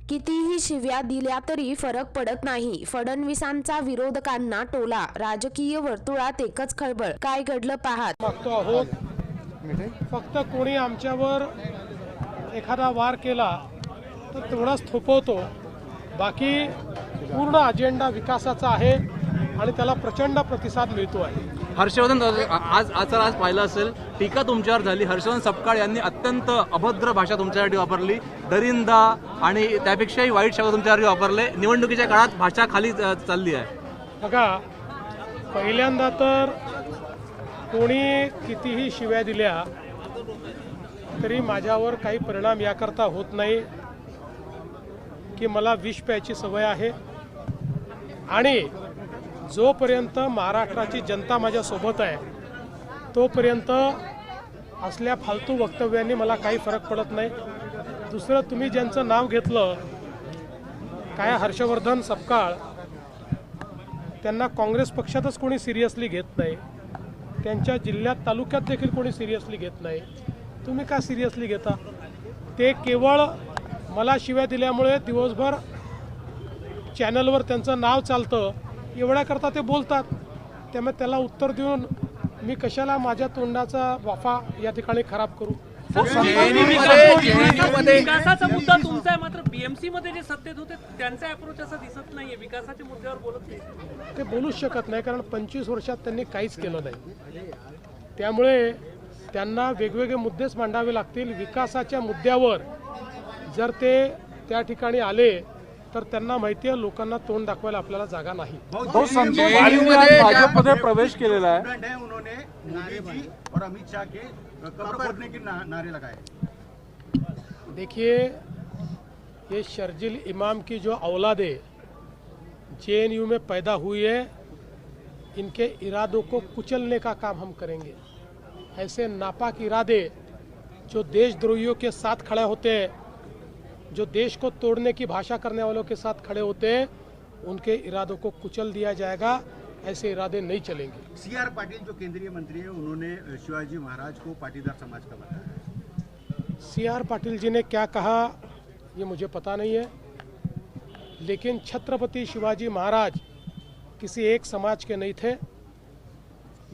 कितीही शिव्या दिल्या तरी फरक पडत नाही. फडणवीसांचा विरोधकांना टोला. राजकीय वर्तुळात एकच खळबळ. काय घडलं पाहत. मागतो आहोत. फक्त कोणी आमच्यावर एखादा वार केला तर तेवढाच थोपवतो. बाकी पूर्ण अजेंडा विकासाचा आहे आणि त्याला प्रचंड प्रतिसाद मिळतो आहे. हर्षवर्धन आज पाहिलं असेल, टीका तुमच्यावर झाली. हर्षवर्धन सपकाळ यांनी अत्यंत अभद्र भाषा तुमच्यासाठी वापरली, दरिंदा आणि त्यापेक्षाही वाईट शब्द तुमच्यासाठी वापरले. निवडणुकीच्या काळात भाषा खाली चालली आहे. बघा, पहिल्यांदा तर कोणी कितीही शिव्या दिल्या तरी माझ्यावर काही परिणाम याकरता होत नाही की मला विष प्यायची सवय आहे आणि जोपर्यंत महाराष्ट्राची जनता माझ्या सोबत आहे तोपर्यंत असल्या फालतू वक्तव्यांनी मला काही फरक पडत नाही. दुसरं, तुम्ही ज्यांचं नाव घेतलं काय हर्षवर्धन सपकाळ, त्यांना काँग्रेस पक्षातच कोणी सिरियसली घेत नाही, त्यांच्या जिल्ह्यात तालुक्यात देखील कोणी सिरियसली घेत नाही. तुम्ही का सिरियसली घेता? ते केवळ मला शिव्या दिल्यामुळे दिवसभर चॅनलवर त्यांचं नाव चालतं एवढ्याकरता ते बोलतात. त्यामुळे त्याला उत्तर देऊन मी कशाला माझ्या तोंडाचा वाफा या ठिकाणी खराब करू. विकासाचा मुद्दा तुमचा आहे, मात्र बीएमसी मध्ये जे सत्तेत होते त्यांचा अप्रोच असा दिसत नाहीये. विकासाच्या मुद्द्यावर बोलत नाही. ते बोलूच शकत नाही, कारण 25 वर्षात त्यांनी काहीच केलं नाही. त्यामुळे त्यांना वेगवेगळे मुद्देच मांडावे लागतील. विकासाच्या मुद्द्यावर जर ते त्या ठिकाणी आले तर त्यांना माहिती आहे लोकांना तोंड दाखवायला आपल्याला जागा नाही. भाजपमध्ये प्रवेश केलेला आहे. उन्होंने मोदी जी और अमित शाह के कब्र खोदने के नारे लगाए. देखिए, ये शर्जिल इमाम की जो औलाद है जेएनयू में पैदा हुई है, इनके इरादों को कुचलने का काम हम करेंगे. ऐसे नापाक इरादे जो देशद्रोहियों के साथ खड़े होते हैं, जो देश को तोड़ने की भाषा करने वालों के साथ खड़े होते हैं, उनके इरादों को कुचल दिया जाएगा. ऐसे इरादे नहीं चलेंगे. सीआर पाटिल जो केंद्रीय मंत्री है, उन्होंने शिवाजी महाराज को पाटीदार समाज का बताया. सीआर पाटिल जी ने क्या कहा ये मुझे पता नहीं है, लेकिन छत्रपति शिवाजी महाराज किसी एक समाज के नहीं थे.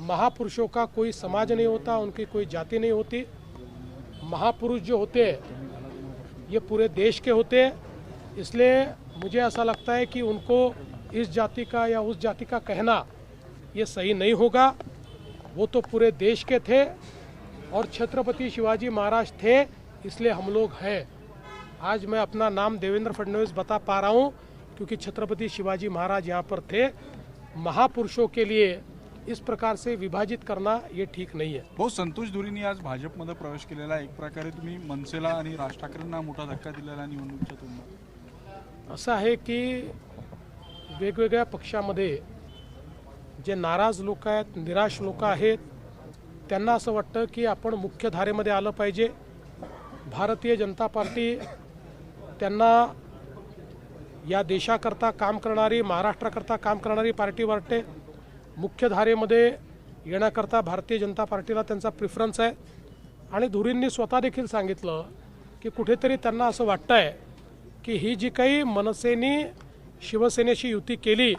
महापुरुषों का कोई समाज नहीं होता, उनकी कोई जाति नहीं होती. महापुरुष जो होते हैं ये पूरे देश के होते हैं. इसलिए मुझे ऐसा लगता है कि उनको इस जाति का या उस जाति का कहना ये सही नहीं होगा. वो तो पूरे देश के थे और छत्रपति शिवाजी महाराज थे, इसलिए हम लोग हैं. आज मैं अपना नाम देवेंद्र फडणवीस बता पा रहा हूँ क्योंकि छत्रपति शिवाजी महाराज यहाँ पर थे. महापुरुषों के लिए इस प्रकार से विभाजित करना ये ठीक नहीं है. भाऊ, संतोष धुरींनी आज भाजपमध्ये प्रवेश केलेला. एक प्रकारे तुम्ही मनसेला आणि राज ठाकरेंना मोठा धक्का दिलेला निवडणुकीच्या तोंडात. असं आहे की वेगवेगळ्या पक्षामध्ये जे नाराज लोक आहेत, निराश लोक आहेत, त्यांना असं वाटतं की आपण मुख्य धारेमध्ये आलं पाहिजे. भारतीय जनता पार्टी त्यांना या देशाकरता काम करणारी, महाराष्ट्राकरता काम करणारी पार्टी वाटते. मुख्य धारेमध्ये येण्याकरता भारतीय जनता पार्टीला त्यांचा प्रिफरन्स आहे. आणि धुरींनी स्वतः देखील सांगितलं की कुठेतरी त्यांना असं वाटतंय की ही जी काही मनसेने शिवसेनेशी युती केली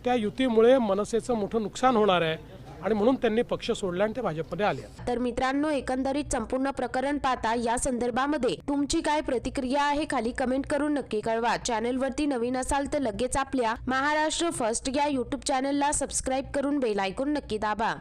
त्या युतीमुळे मनसेचं मोठं नुकसान होणार आहे आणि म्हणून त्यांनी पक्ष सोडला आणि ते भाजपमध्ये आले. तर मित्रांनो, एकंदरीत संपूर्ण प्रकरण पाहता या संदर्भामध्ये तुमची काय प्रतिक्रिया आहे खाली कमेंट करून नक्की कळवा. चॅनलवरती नवीन असाल तर लगेच आपल्या महाराष्ट्र फर्स्ट या यूट्यूब चॅनलला सबस्क्राईब करून बेल आयकॉन नक्की दाबा.